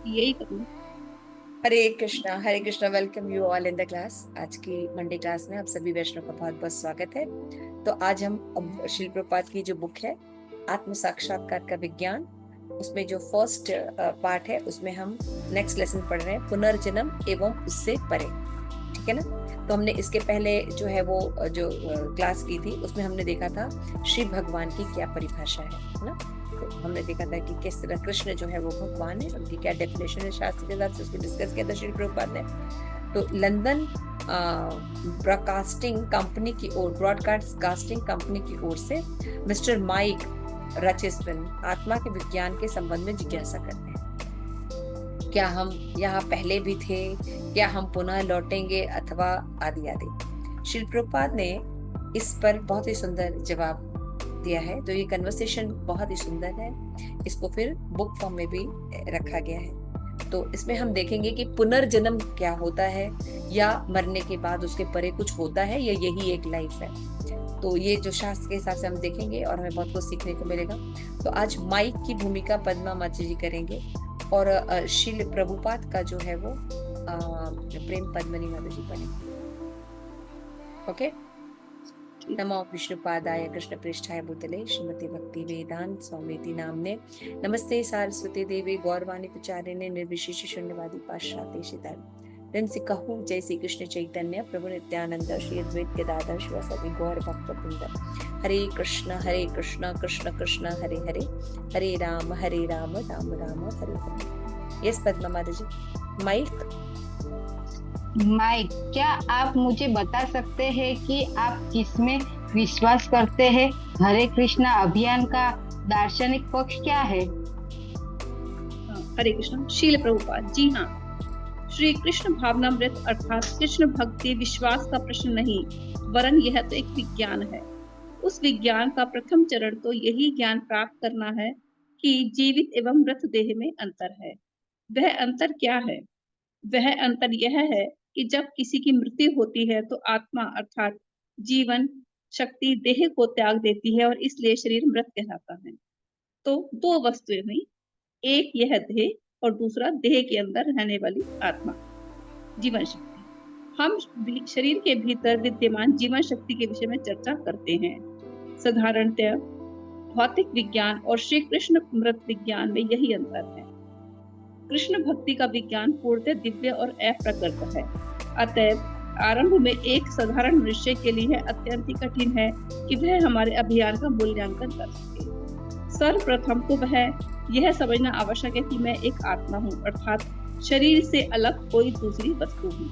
यही करूँ। Hare Krishna. Welcome you all in the class. आज की मंडे क्लास में आप सभी वैष्णव का बहुत बहुत स्वागत है। तो आज हम अब श्रील प्रभुपाद की जो बुक है आत्म साक्षात्कार का विज्ञान, उसमें जो फर्स्ट पार्ट है उसमें हम नेक्स्ट लेसन पढ़ रहे हैं, पुनर्जन्म एवं उससे परे। ठीक है ना। तो हमने इसके पहले जो है वो जो क्लास की थी उसमें हमने देखा था शिव भगवान की क्या परिभाषा है ना। तो हमने देखा था कि किस तरह कृष्ण जो है वो भगवान है, उनकी क्या डेफिनेशन है शास्त्र के हिसाब से, उसको डिस्कस किया था श्री प्रभुपाद ने। तो लंदन ब्रॉडकास्टिंग कंपनी की ओर से मिस्टर माइक रचेस्पिन आत्मा के विज्ञान के संबंध में जिज्ञासा करते हैं। क्या हम यहाँ पहले भी थे, क्या हम पुनः लौटेंगे, अथवा आदि आदि। श्री प्रभुपाद ने इस पर बहुत ही सुंदर जवाब दिया है। तो ये कन्वर्सेशन बहुत ही सुंदर है, इसको फिर बुक फॉर्म में भी रखा गया है। तो इसमें हम देखेंगे कि पुनर्जन्म क्या होता है, या मरने के बाद उसके परे कुछ होता है, या यही एक लाइफ है। तो ये जो शास्त्र के हिसाब से हम देखेंगे और हमें बहुत कुछ सीखने को मिलेगा। तो आज माइक की भूमिका पद्मा माची जी करेंगे, और शिल प्रभुपाद का जो है वो प्रेम पद्मनी माता जी बनेंगे। ओके। ठीक। नमो विष्णुपादाय कृष्ण पृष्ठाय भूतले श्रीमती भक्ति वेदांत स्वामीति नामने नमस्ते सारस्वती देवी गौरवाणी प्रचारिणे निर्विशेष शून्यवादी पाश्चात्य शितार प्रेम से कहूँ जय श्री कृष्ण चैतन्य प्रभु नित्यानंद श्री अद्वैत गदाधर शिवासादि गौर भक्त वृंद। हरे कृष्ण कृष्ण कृष्ण हरे हरे, हरे राम राम राम हरे हरे। यस पद्मा माता जी, माइक। माइक, क्या आप मुझे बता सकते हैं कि आप किसमें विश्वास करते हैं? हरे कृष्णा अभियान का दार्शनिक पक्ष क्या है? हरे कृष्ण। शील प्रभुपाद जी हाँ। श्री कृष्ण भावनामृत अर्थात कृष्ण भक्ति विश्वास का प्रश्न नहीं, वरन यह तो एक विज्ञान है। उस विज्ञान का प्रथम चरण तो यही ज्ञान प्राप्त करना है कि जीवित एवं मृत देह में अंतर है। वह अंतर क्या है? वह अंतर यह है कि जब किसी की मृत्यु होती है तो आत्मा अर्थात जीवन शक्ति देह को त्याग देती है और इसलिए शरीर मृत कहलाता है। तो दो वस्तुएं हुई, एक यह देह और दूसरा देह के अंदर रहने वाली आत्मा, जीवन शक्ति। हम शरीर के भीतर विद्यमान जीवन शक्ति के विषय में चर्चा करते हैं। साधारणतः भौतिक विज्ञान और श्री कृष्ण मृत विज्ञान में यही अंतर है। कृष्ण भक्ति का विज्ञान पूर्णतः दिव्य और अप्रकृत है। अतएव आरंभ में एक साधारण मनुष्य के लिए अत्यंत ही कठिन है कि वह हमारे अभियान का मूल्यांकन कर सके। सर्वप्रथम तो वह यह समझना आवश्यक है कि मैं एक आत्मा हूँ, अर्थात शरीर से अलग कोई दूसरी वस्तु हूँ।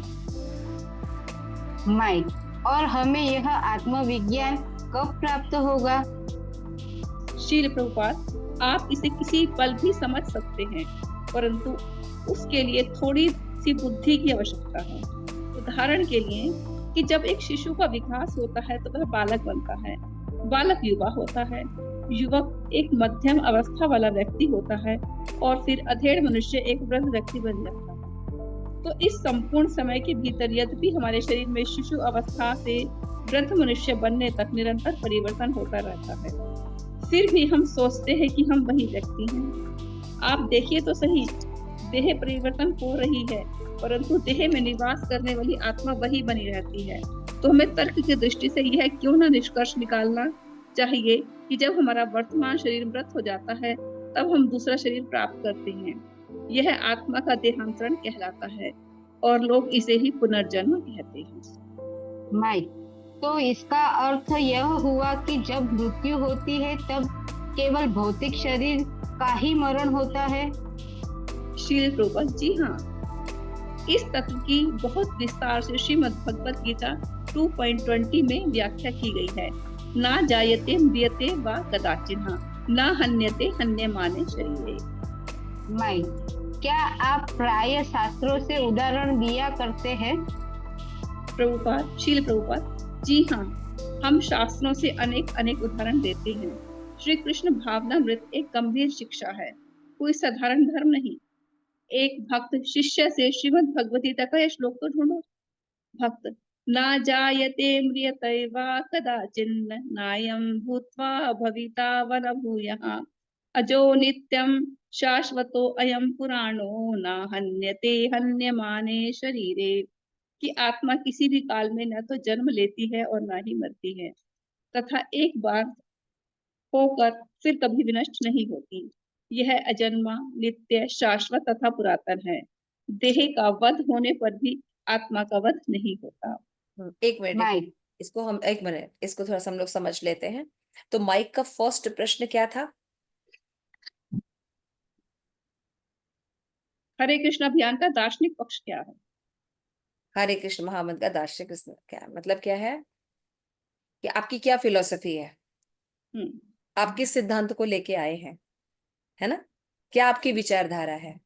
माइक, और हमें यह आत्मविज्ञान कब प्राप्त होगा? श्रील प्रभुपाद, आप इसे किसी पल भी समझ सकते हैं, परंतु उसके लिए थोड़ी सी बुद्धि की आवश्यकता है। उदाहरण के लिए कि जब एक शिशु का विकास होता है तो वह बालक बनता है, बालक युवा होता है, युवक एक मध्यम अवस्था वाला व्यक्ति होता है, और फिर अधेड़ मनुष्य एक वृद्ध व्यक्ति बन जाता है। तो इस संपूर्ण समय के भीतर यद्यपि हमारे शरीर में शिशु अवस्था से वृद्ध मनुष्य बनने तक निरंतर परिवर्तन होता रहता है, फिर भी हम सोचते हैं कि हम वही व्यक्ति हैं। आप देखिए तो सही, देह परिवर्तन हो रही है, परंतु देह में निवास करने वाली आत्मा वही बनी रहती है। तो हमें तर्क की दृष्टि से यह क्यों ना निष्कर्ष निकालना चाहिए कि जब हमारा वर्तमान शरीर मृत हो जाता है तब हम दूसरा शरीर प्राप्त करते हैं। यह आत्मा का देहांतरण कहलाता है और लोग इसे ही पुनर्जन्म कहते हैं। माइक, तो इसका अर्थ यह हुआ कि जब मृत्यु होती है तब केवल भौतिक शरीर का ही मरण होता है? श्री प्रभुपाद जी हाँ, इस तत्व की बहुत विस्तार से श्रीमद् भगवत गीता 2.20 में व्याख्या की गई है। ना जायते म्रियते वा कदाचिन, ना हन्यते हन्यमाने शरीरे। माइक, क्या आप प्राय शास्त्रों से उदाहरण दिया करते हैं? प्रभुपाद, शील प्रभुपाद जी हाँ, हम शास्त्रों से अनेक अनेक उदाहरण देते हैं। श्री कृष्ण भावनामृत एक गंभीर शिक्षा है, कोई साधारण धर्म नहीं। एक भक्त शिष्य से श्रीमद् भगवद्गीता का यह श्लोक तो ढूंढो। भक्त, ना जायते म्रियते वा कदाचिन्न नायं भूत्वा भविता व न भूयः अजो नित्यं शाश्वतो अयम पुराणो न हन्यते हन्यमाने शरीरे, कि आत्मा किसी भी काल में न तो जन्म लेती है और न ही मरती है, तथा एक बार होकर फिर कभी विनष्ट नहीं होती। यह अजन्मा, नित्य, शाश्वत तथा पुरातन है। देह का वध होने पर भी आत्मा का वध नहीं होता। एक मिनट माइक इसको हम एक मिनट इसको थोड़ा सा हम लोग समझ लेते हैं। तो माइक का फर्स्ट प्रश्न क्या था? हरे कृष्ण अभियान का दार्शनिक पक्ष क्या है? हरे कृष्ण महामंत्र का दार्शनिक क्या मतलब क्या है कि आपकी क्या फिलॉसफी है, हम्म, आप किस सिद्धांत को लेके आए हैं, है ना? क्या आपकी विचारधारा है,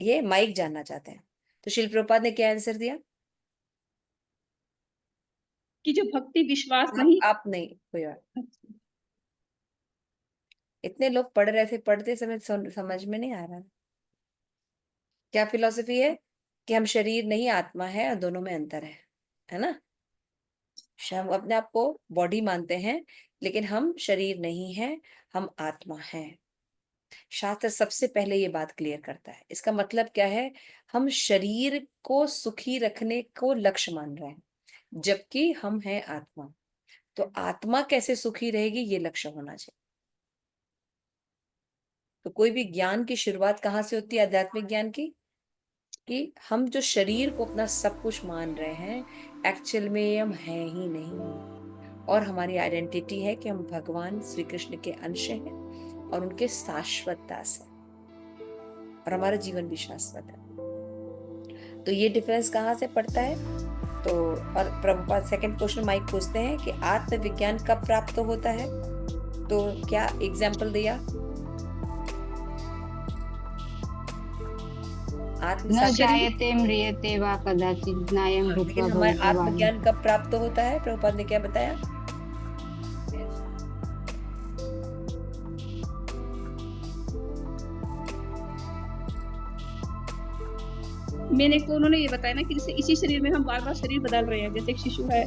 ये माइक जानना चाहते हैं। तो शिल प्रभुपाद ने क्या आंसर दिया? कि जो भक्ति विश्वास नहीं। आप नहीं, कोई और। इतने लोग पढ़ रहे थे, पढ़ते समय समझ में नहीं आ रहा। क्या फिलॉसफी है कि हम शरीर नहीं आत्मा है और दोनों में अंतर है ना? हम अपने आप को बॉडी मानते हैं, लेकिन हम शरीर नहीं है, हम आत्मा हैं। शास्त्र सबसे पहले ये बात क्लियर करता है। इसका मतलब क्या है? हम शरीर को सुखी रखने को लक्ष्य मान रहे हैं, जबकि हम हैं आत्मा। तो आत्मा कैसे सुखी रहेगी, ये लक्ष्य होना चाहिए। तो कोई भी ज्ञान की शुरुआत कहाँ से होती है? आध्यात्मिक ज्ञान की, कि हम जो शरीर को अपना सब कुछ मान रहे हैं, एक्चुअल में हम हैं ही नहीं। और हमारी आइडेंटिटी है कि हम भगवान श्री कृष्ण के अंश हैं और उनके शाश्वत दास हैं, और हमारा जीवन भी शाश्वत है। तो ये डिफरेंस कहाँ से पड़ता है? तो और प्रभुपाद सेकंड क्वेश्चन माइक पूछते हैं कि आत्मविज्ञान कब प्राप्त होता है? तो क्या एग्जाम्पल दिया? न जायते म्रियते वा कदाचित् नायं भूत्वा लेकिन हमारे भविता वा। आत्मज्ञान कब प्राप्त होता है? प्रभुपाद ने क्या बताया? मैंने को उन्होंने ये बताया ना कि जैसे इसी शरीर में हम बार बार शरीर बदल रहे हैं, जैसे एक शिशु है,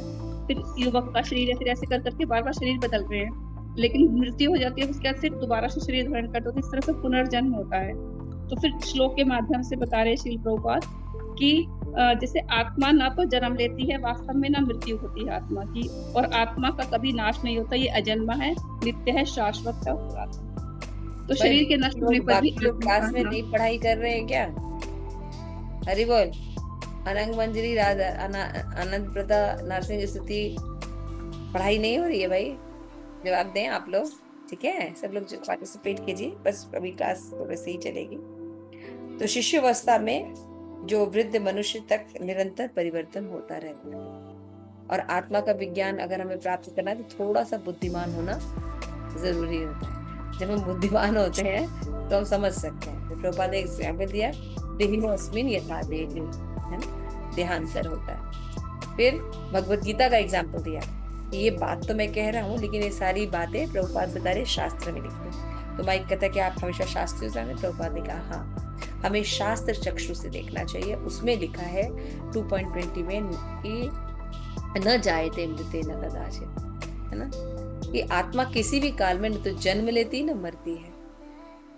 फिर युवक का शरीर है, फिर ऐसे कर करके बार बार शरीर बदल रहे हैं, लेकिन मृत्यु हो जाती है, उसके बाद फिर दोबारा से शरीर धारण करते हो, तो इस तरह से पुनर्जन्म होता है। तो फिर श्लोक के माध्यम से बता रहे श्रील प्रभुपाद कि जैसे आत्मा ना तो जन्म लेती है, वास्तव में ना मृत्यु होती है आत्मा की, और आत्मा का कभी नाश नहीं होता, ये अजन्मा है, नित्य है, शाश्वत है और पुरातन। तो शरीर के नष्ट होने पर भी क्लास में नहीं पढ़ाई कर रहे हैं क्या? हरि बोल। अनंग मंजरी राधा आनंद प्रदा नरसिंह स्तुति पढ़ाई नहीं हो रही है भाई? जवाब दें आप लोग, ठीक है? सब लोग पार्टिसिपेट कीजिए, बस अभी क्लास थोड़े से ही चलेगी। तो शिष्यावस्था में जो वृद्ध मनुष्य तक निरंतर परिवर्तन होता रहता है, और आत्मा का विज्ञान अगर हमें प्राप्त करना है तो थोड़ा सा बुद्धिमान होना जरूरी होता है। जब हम बुद्धिमान होते हैं तो हम समझ सकते हैं। तो प्रभुपाद ने एग्जाम्पल दिया, देहिनोऽस्मिन् यथा देहे, है ना? देहांतर होता है। फिर भगवत गीता का एग्जाम्पल दिया, ये बात तो मैं कह रहा हूँ, लेकिन ये सारी बातें प्रभुपाद बता रहे शास्त्र में लिखते। तो माइक कहता है कि आप हमेशा शास्त्र से जाने। प्रभुपाद ने कहा हाँ, हमें शास्त्र चक्षु से देखना चाहिए। उसमें लिखा है 2.20 में कि न जायते मृते न कदाचित्, है ना? कि आत्मा किसी भी काल में न तो जन्म लेती न मरती है।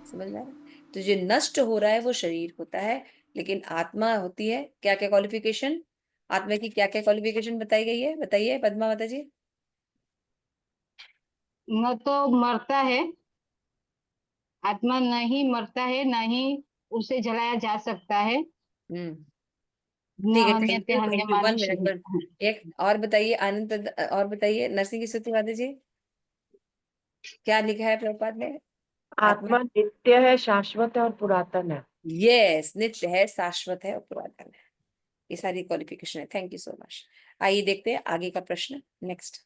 समझ में आ रहा है? तो जो नष्ट हो रहा है वो शरीर होता है, लेकिन आत्मा होती है। क्या क्या क्वालिफिकेशन आत्मा की, क्या क्या क्वालिफिकेशन बताई गई है? बताइए पद्मा माता जी। न तो मरता है, आत्मा नहीं मरता है, न ही उसे जलाया जा सकता है, न ठीक है, थैंक हन्यते यू हन्यमाने 1 मिनट। शरीर। एक और बताइए आनंद, और बताइए नरसिंह की स्तुति माता जी, क्या लिखा है प्रभुपाद ने? आत्मा नित्य है, शाश्वत है और पुरातन है। यस, नित्य है, शाश्वत है और पुरातन है। ये सारी क्वालिफिकेशन है। Thank you so much. आइए देखते हैं आगे का प्रश्न। नेक्स्ट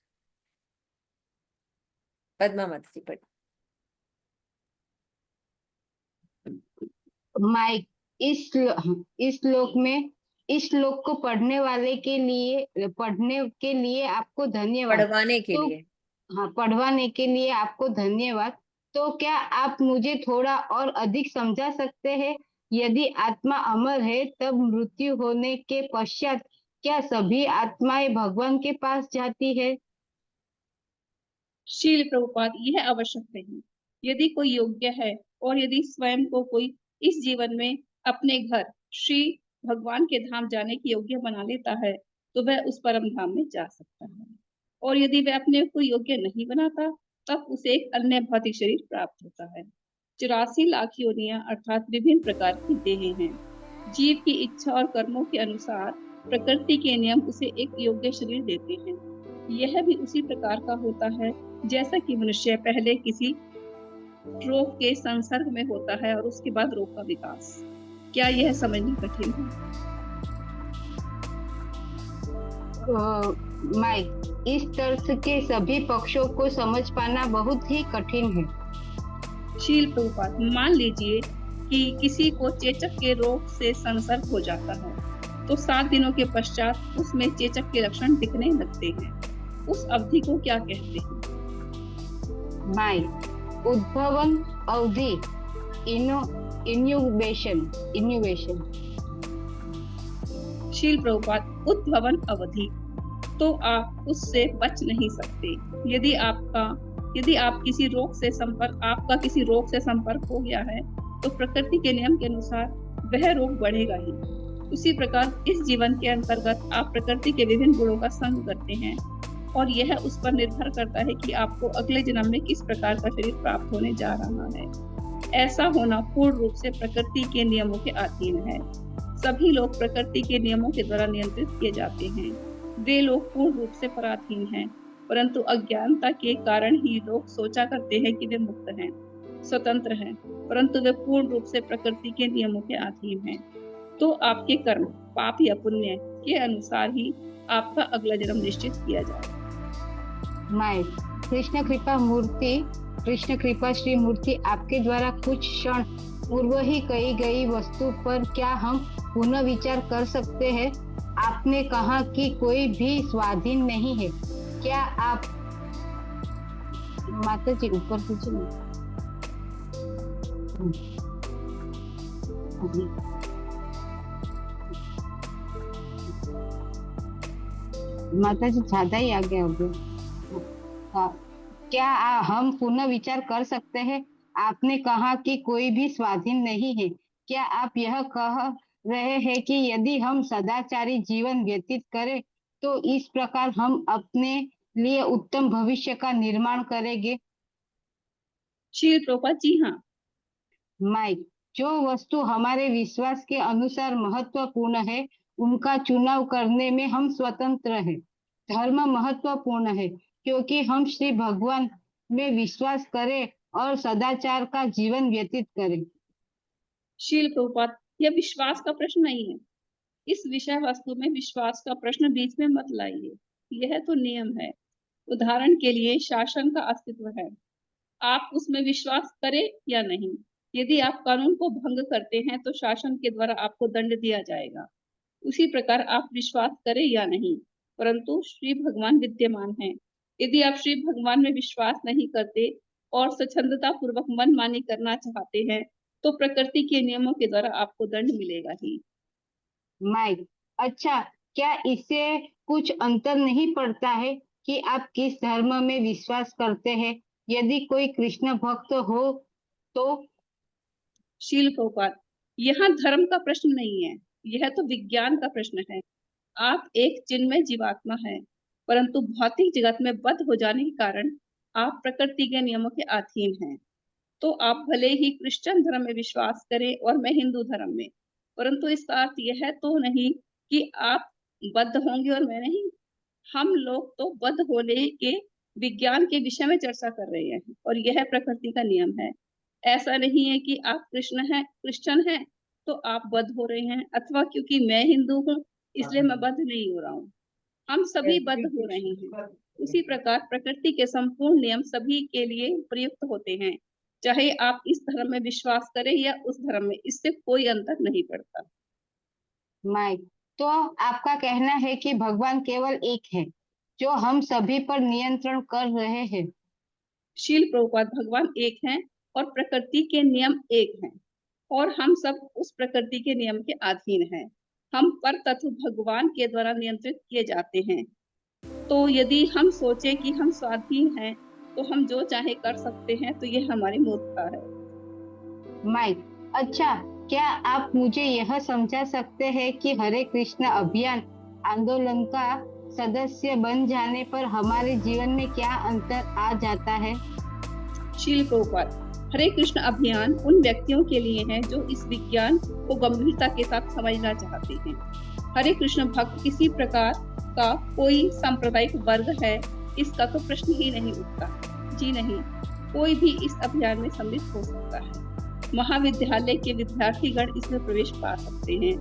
पद्मा माता जी पढ़। माइक इस श्लोक में, इस श्लोक को पढ़ने के लिए आपको धन्यवाद। पढ़वाने के तो लिए। हाँ, पढ़वाने के लिए आपको धन्यवाद। तो क्या आप मुझे थोड़ा और अधिक समझा सकते हैं? यदि आत्मा अमर है, तब मृत्यु होने के पश्चात क्या सभी आत्माएं भगवान के पास जाती है? शील प्रभुपाद, यह आवश्यक नहीं। यदि कोई योग्य है और यदि स्वयं को कोई इस जीवन में अपने घर श्री भगवान के धाम जाने की योग्य बना लेता है, तो वह उस परम धाम में जा सकता है। और यदि वह अपने को योग्य नहीं बनाता, तब उसे एक अन्य भौतिक शरीर प्राप्त होता है। 84 लाख योनियां अर्थात विभिन्न प्रकार की देहें हैं। जीव की इच्छा और कर्मों के अनुसार प्रकृति के नियम उसे एक योग्य शरीर देते हैं। यह भी उसी प्रकार का होता है जैसा कि मनुष्य पहले किसी रोग के संसर्ग में होता है और उसके बाद रोग का विकास। क्या यह समझना कठिन है? माइक, इस तर्क के सभी पक्षों को समझ पाना बहुत ही कठिन है। शील प्रभुपाद, मान लीजिए कि किसी को चेचक के रोग से संसर्ग हो जाता है, तो 7 दिनों के पश्चात उसमें चेचक के लक्षण दिखने लगते हैं। उस अवधि को क्या कहते हैं? माइक, उद्भवन अवधि, इन्यूबेशन। शील प्रभुपाद, उद्भवन अवधि, तो आप उससे बच नहीं सकते। यदि आप किसी रोग से संपर्क हो गया है, तो प्रकृति के नियम के अनुसार वह रोग बढ़ेगा ही। उसी प्रकार इस जीवन के अंतर्गत आप प्रकृति के विभिन्न गुणों का संग करते हैं, और यह उस पर निर्भर करता है कि आपको अगले जन्म में किस प्रकार का शरीर प्राप्त होने जा रहा है। ऐसा होना पूर्ण रूप से प्रकृति के नियमों के अधीन है। सभी लोग प्रकृति के नियमों के द्वारा नियंत्रित किए जाते हैं। वे लोग पूर्ण रूप से पराधीन हैं, परंतु अज्ञानता के कारण ही लोग सोचा करते हैं कि वे मुक्त हैं, स्वतंत्र हैं, परंतु वे पूर्ण रूप से प्रकृति के नियमों के अधीन हैं। तो आपके कर्म, पाप या पुण्य के अनुसार ही आपका अगला जन्म निश्चित किया जाएगा। माइक, कृष्ण कृपा श्री मूर्ति, आपके द्वारा कुछ क्षण पूर्व ही कही गई वस्तु पर क्या हम पुनः विचार कर सकते हैं? आपने कहा कि कोई भी स्वाधीन नहीं है। क्या आप माता जी ऊपर कीजिए। माता जी ज्यादा ही आगे हो गए। क्या हम पुनः विचार कर सकते हैं? आपने कहा कि कोई भी स्वाधीन नहीं है। क्या आप यह कह रहे हैं कि यदि हम सदाचारी जीवन व्यतीत करें, तो इस प्रकार हम अपने लिए उत्तम भविष्य का निर्माण करेंगे? शील प्रभुपाद, जी हाँ। माइक, जो वस्तु हमारे विश्वास के अनुसार महत्वपूर्ण है, उनका चुनाव करने में हम स्वतंत्र हैं। धर्म महत्वपूर्ण है क्योंकि हम श्री भगवान में विश्वास करें और सदाचार का जीवन व्यतीत करें। शील प्रभुपाद, यह विश्वास का प्रश्न नहीं है। इस विषय वस्तु में विश्वास का प्रश्न बीच में मत लाइए। यह तो नियम है। उदाहरण के लिए शासन का अस्तित्व है, आप उसमें विश्वास करें या नहीं। यदि आप कानून को भंग करते हैं, तो शासन के द्वारा आपको दंड दिया जाएगा। उसी प्रकार आप विश्वास करें या नहीं, परंतु श्री भगवान विद्यमान हैं। यदि आप श्री भगवान में विश्वास नहीं करते और स्वच्छंदता पूर्वक मनमानी करना चाहते हैं, तो प्रकृति के नियमों के द्वारा आपको दंड मिलेगा ही। माइक, अच्छा, क्या इससे कुछ अंतर नहीं पड़ता है कि आप किस धर्म में विश्वास करते हैं? यदि कोई कृष्ण भक्त हो तो? शील प्रभुपाद, यहाँ धर्म का प्रश्न नहीं है, यह तो विज्ञान का प्रश्न है। आप एक चिन्मय जीवात्मा है, परंतु भौतिक जगत में बद्ध हो जाने के कारण आप प्रकृति के नियमों के अधीन हैं। तो आप भले ही क्रिश्चियन धर्म में विश्वास करें और मैं हिंदू धर्म में, परंतु इसका अर्थ यह तो नहीं कि आप बद्ध होंगे और मैं नहीं। हम लोग तो बद्ध होने के विज्ञान के विषय में चर्चा कर रहे हैं, और यह प्रकृति का नियम है। ऐसा नहीं है कि आप क्रिश्चियन हैं तो आप बद्ध हो रहे हैं, अथवा क्योंकि मैं हिंदू हूँ इसलिए मैं बद्ध नहीं हो रहा हूँ। हम सभी बद्ध हो रहे हैं। उसी प्रकार प्रकृति के संपूर्ण नियम सभी के लिए प्रयुक्त होते हैं, चाहे आप इस धर्म में विश्वास करें या उस धर्म में, इससे कोई अंतर नहीं पड़ता। माइक, तो आपका कहना है कि भगवान केवल एक है जो हम सभी पर नियंत्रण कर रहे हैं? शील प्रभुपाद, भगवान एक हैं और प्रकृति के नियम एक हैं, और हम सब उस प्रकृति के नियम के अधीन हैं। हम पर तत्व भगवान के द्वारा नियंत्रित किए जाते हैं। तो यदि हम सोचे कि हम स्वाधीन हैं, तो हम जो चाहे कर सकते हैं, तो यह हमारी मूर्खता है। माइक, अच्छा, क्या आप मुझे यह समझा सकते हैं कि हरे कृष्ण अभियान आंदोलन का सदस्य बन जाने पर हमारे जीवन में क्या अंतर आ जाता है? शील प्रभुपाद, हरे कृष्ण अभियान उन व्यक्तियों के लिए है जो इस विज्ञान को गंभीरता के साथ समझना चाहते हैं। हरे कृष्ण भक्त किसी प्रकार का कोई सांप्रदायिक वर्ग है, इसका तो प्रश्न ही नहीं उठता। जी नहीं, कोई भी इस अभियान में सम्मिलित हो सकता है। महाविद्यालय के विद्यार्थीगण इसमें प्रवेश पा सकते हैं।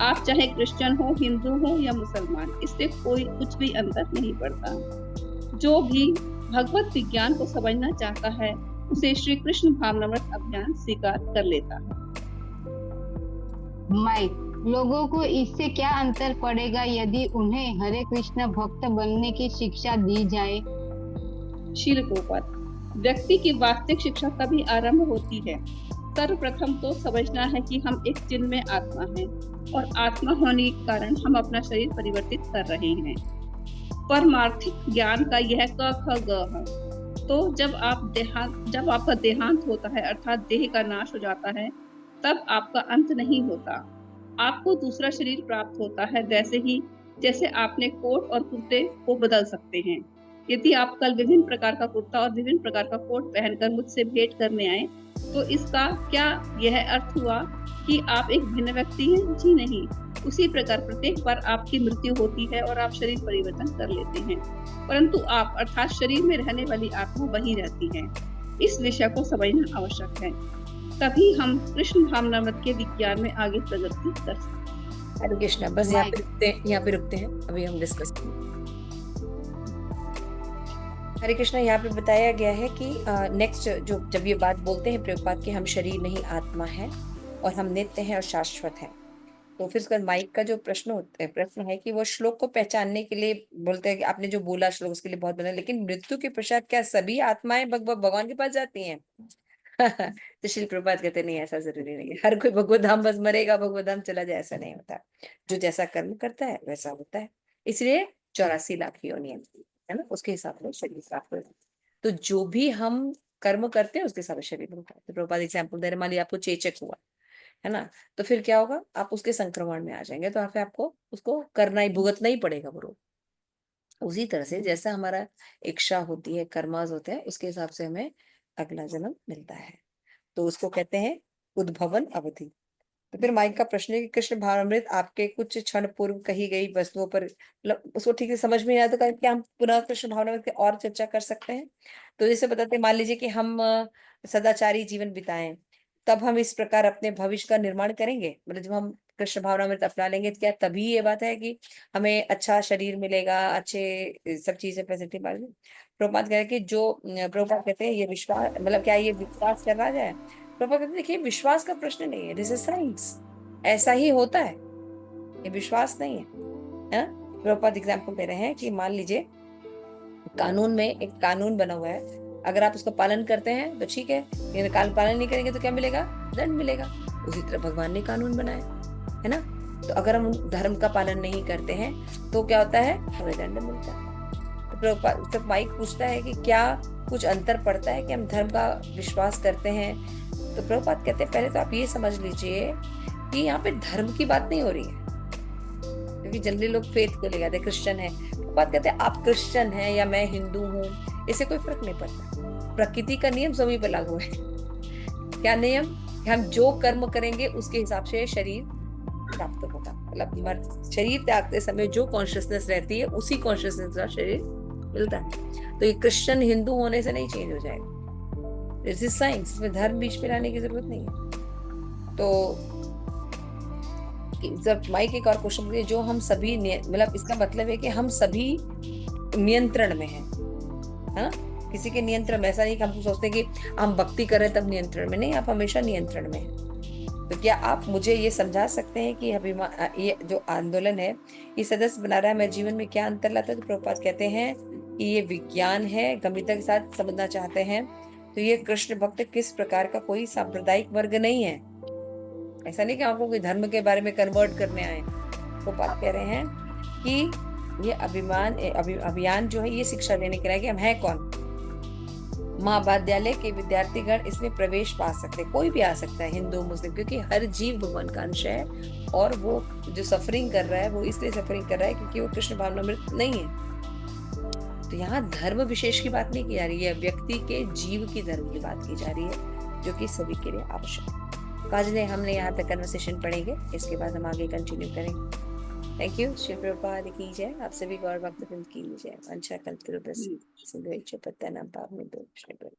आप चाहे क्रिश्चियन हो, हिंदू हो या मुसलमान, इससे कोई कुछ भी अंतर नहीं पड़ता। जो भी भगवत विज्ञान को समझना चाहता है, उसे श्री कृष्ण भावनामृत अभियान स्वीकार कर लेता है। माइक, लोगों को इससे क्या अंतर पड़ेगा यदि उन्हें हरे कृष्ण भक्त बनने की शिक्षा दी जाए? शील प्रभुपाद, व्यक्ति की वास्तविक शिक्षा तभी आरंभ होती है। सर्वप्रथम तो समझना है कि हम एक चिन्मय आत्मा हैं और आत्मा होने के कारण हम अपना शरीर परिवर्तित कर रहे हैं। परमार्थिक ज्ञान का यह क ख ग है। तो जब आपका देहांत होता है, अर्थात देह का नाश हो जाता है, तब आपका अंत नहीं होता। आपको दूसरा शरीर प्राप्त होता है। वैसे ही जैसे आपने कोट और कुर्ते को बदल सकते हैं। यदि आप कल विभिन्न प्रकार का कुर्ता और विभिन्न प्रकार का कोट पहनकर मुझसे भेंट करने आए, तो इसका क्या यह अर्थ हुआ कि आप एक भिन्न व्यक्ति हैं? जी नहीं। उसी प्रकार प्रत्येक बार आपकी मृत्यु होती है और आप शरीर परिवर्तन कर लेते हैं, परंतु आप अर्थात शरीर में रहने वाली आत्मा वही रहती है। इस विषय को समझना आवश्यक है, तभी हम कृष्ण भावनामृत के विज्ञान में आगे प्रगति कर सकते हैं। हरे कृष्णा, बस यहाँ पे रुकते हैं, अभी हम डिस्कस करेंगे। हरे कृष्णा, यहाँ पे बताया गया है कि नेक्स्ट जब ये बात बोलते हैं प्रभुपाद कि हम शरीर नहीं आत्मा है और हम नित्य हैं और शाश्वत हैं, तो फिर उसका माइक का जो प्रश्न है कि वो श्लोक को पहचानने के लिए बोलते हैं कि आपने जो बोला श्लोक उसके लिए बहुत बना, लेकिन मृत्यु के पश्चात क्या सभी आत्माएं भगवान के पास जाती हैं? तो श्री प्रभुपाद कहते नहीं, ऐसा जरूरी नहीं है। हर कोई भगवत धाम बस मरेगा भगवत धाम चला जाए, ऐसा नहीं होता। जो जैसा कर्म करता है वैसा होता है। इसलिए 84 लाख योनियां है ना, उसके हिसाब से शरीर प्राप्त होता है। तो जो भी हम कर्म करते हैं उसके हिसाब से शरीर मिलता है। तो प्रभुपाद एग्जाम्पल दे रहे, मान लिया आपको चेचक हुआ है ना, तो फिर क्या होगा, आप उसके संक्रमण में आ जाएंगे, तो फिर आपको उसको करना ही, भुगतना ही पड़ेगा वो रोग। उसी तरह से जैसा हमारा इच्छा होती है, कर्मास होते हैं, उसके हिसाब से हमें अगला जन्म मिलता है। तो उसको कहते हैं उद्भवन अवधि। तो फिर माइक का प्रश्न है कि कृष्ण भावनामृत आपके कुछ क्षण पूर्व कही गई वस्तुओं पर, मतलब उसको ठीक से समझ में नहीं आया, तो क्या हम पुनः कृष्ण भावनामृत की और चर्चा कर सकते हैं? तो जैसे बताते, मान लीजिए कि हम सदाचारी जीवन बिताएं, तब हम इस प्रकार अपने भविष्य का निर्माण करेंगे। मतलब जब हम कृष्ण भावनामृत अपना लेंगे, तो क्या तभी ये बात है कि हमें अच्छा शरीर मिलेगा, अच्छे सब चीजें फैसिलिटी मिलेगी? प्रभुपाद कह रहे हैं कि जो प्रभुपाद कहते हैं ये विश्वास, मतलब क्या ये विश्वास करना जाए? प्रभुपाद कहते हैं देखिए, विश्वास का प्रश्न नहीं है, दिस इज साइंस, ऐसा ही होता है, ये विश्वास नहीं है। प्रभुपाद एग्जाम्पल दे रहे हैं कि मान लीजिए कानून में एक कानून बना हुआ है, अगर आप उसका पालन करते हैं तो ठीक है, लेकिन पालन नहीं करेंगे तो क्या मिलेगा? दंड मिलेगा। उसी तरह भगवान ने कानून बनाया है ना, तो अगर हम धर्म का पालन नहीं करते हैं तो क्या होता है? हमें दंड मिलता है। तो प्रभुपाद माइक पूछता है कि क्या कुछ अंतर पड़ता है कि हम धर्म का विश्वास करते हैं? तो प्रभुपाद कहते हैं पहले तो आप ये समझ लीजिए कि यहाँ पे धर्म की बात नहीं हो रही है, क्योंकि जनरली लोग फेथ को ले जाते हैं, क्रिश्चियन है। प्रभुपाद कहते हैं आप क्रिश्चियन हैं या मैं हिंदू हूँ, इससे कोई फर्क नहीं पड़ता। प्रकृति का नियम सभी पर लागू है। क्या नियम? कि हम जो कर्म करेंगे उसके हिसाब से शरीर प्राप्त होगा। मतलब शरीर त्यागते समय जो कॉन्शियसनेस रहती है उसी कॉन्शियसनेस का शरीर मिलता है। तो ये क्रिश्चियन हिंदू होने से नहीं चेंज हो जाएगा। दिस इज साइंस, इसमें धर्म बीच में लाने की जरूरत नहीं है। तो जब माइक एक और क्वेश्चन पूछे, जो हम सभी, मतलब इसका मतलब है कि हम सभी नियंत्रण में हैं, है ना? किसी के नियंत्रण में, ऐसा नहीं कि हम सोचते हैं कि हम भक्ति करें तब नियंत्रण में, नहीं, आप हमेशा नियंत्रण में हैं। तो क्या आप मुझे ये समझा सकते हैं कि ये जो आंदोलन है ये सदस्य बना रहा है, मेरे जीवन में क्या अंतर लाता है? तो प्रभुपाद कहते हैं कि ये विज्ञान है, गंभीरता के साथ समझना चाहते हैं तो ये कृष्ण भक्त किस प्रकार का कोई सांप्रदायिक वर्ग नहीं है। ऐसा नहीं कि आपको कोई धर्म के बारे में कन्वर्ट करने आए। प्रभुपाद कह रहे हैं कि ये अभियान जो है ये शिक्षा देने के लिए कि हम हैं कौन। महाविद्यालय के विद्यार्थीगण इसमें प्रवेश पा सकते हैं, कोई भी आ सकता है, हिंदू मुस्लिम, क्योंकि हर जीव भगवान का अंश है और वो जो सफरिंग कर रहा है वो इसलिए सफरिंग कर रहा है क्योंकि वो कृष्ण भावनामृत नहीं है। तो यहाँ धर्म विशेष की बात नहीं की जा रही है, व्यक्ति के जीव की धर्म की बात की जा रही है, जो कि सभी के लिए आवश्यक है। तो आज हमने यहाँ तक कन्वर्सेशन पढ़ेंगे, इसके बाद हम आगे कंटिन्यू करेंगे। Thank you. श्री प्रभुपाद की जय। आप सभी गौर भक्त की जय। वंशा कल्पतरुभ्यश्च सिंधुभ्यो पतितानां पावनेभ्यो वैष्णवेभ्यो